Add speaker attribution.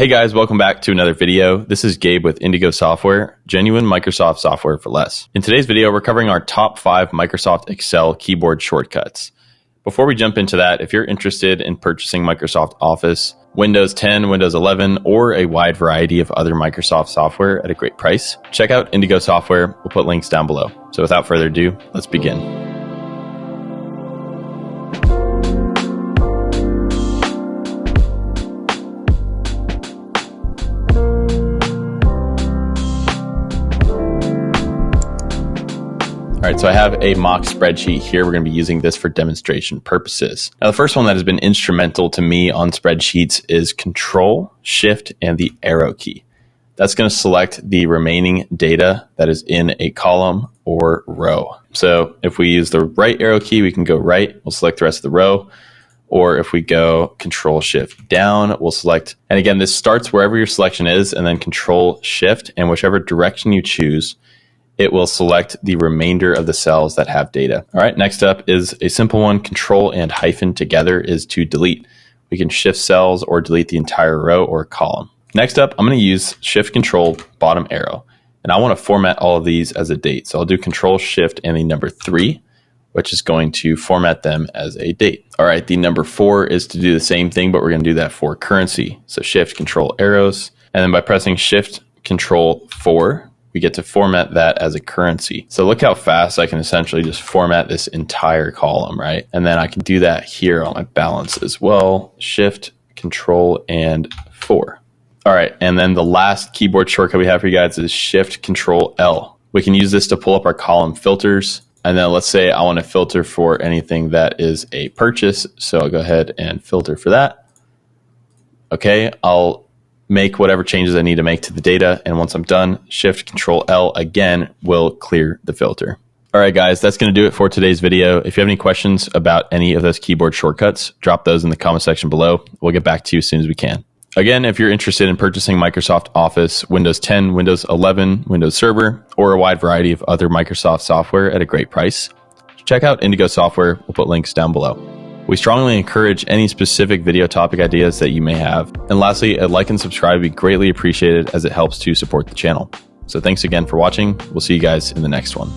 Speaker 1: Hey guys, welcome back to another video. This is Gabe with Indigo Software, genuine Microsoft software for less. In today's video, we're covering our top 5 Microsoft Excel keyboard shortcuts. Before we jump into that, if you're interested in purchasing Microsoft Office, Windows 10, Windows 11, or a wide variety of other Microsoft software at a great price, check out Indigo Software. We'll put links down below. So without further ado, let's begin. All right, so I have a mock spreadsheet here. We're going to be using this for demonstration purposes. Now, the first one that has been instrumental to me on spreadsheets is Control, Shift, and the arrow key. That's going to select the remaining data that is in a column or row. So if we use the right arrow key, we can go right. We'll select the rest of the row. Or if we go Control, Shift, down, we'll select. And again, this starts wherever your selection is, and then Control, Shift, and whichever direction you choose, it will select the remainder of the cells that have data. All right, next up is a simple one. Control and hyphen together is to delete. We can shift cells or delete the entire row or column. Next up, I'm going to use Shift Control bottom arrow, and I want to format all of these as a date. So I'll do Control Shift and the number 3, which is going to format them as a date. All right, the number 4 is to do the same thing, but we're going to do that for currency. So Shift Control arrows, and then by pressing Shift Control 4, we get to format that as a currency. So look how fast I can essentially just format this entire column, right? And then I can do that here on my balance as well. Shift, Control, and 4. All right, and then the last keyboard shortcut we have for you guys is Shift, Control, L. We can use this to pull up our column filters. And then let's say I want to filter for anything that is a purchase. So I'll go ahead and filter for that. Okay, I'll make whatever changes I need to make to the data. And once I'm done, Shift Control L again will clear the filter. All right, guys, that's going to do it for today's video. If you have any questions about any of those keyboard shortcuts, drop those in the comment section below. We'll get back to you as soon as we can. Again, if you're interested in purchasing Microsoft Office, Windows 10, Windows 11, Windows Server, or a wide variety of other Microsoft software at a great price, check out Indigo Software. We'll put links down below. We strongly encourage any specific video topic ideas that you may have. And lastly, a like and subscribe would be greatly appreciated as it helps to support the channel. So thanks again for watching. We'll see you guys in the next one.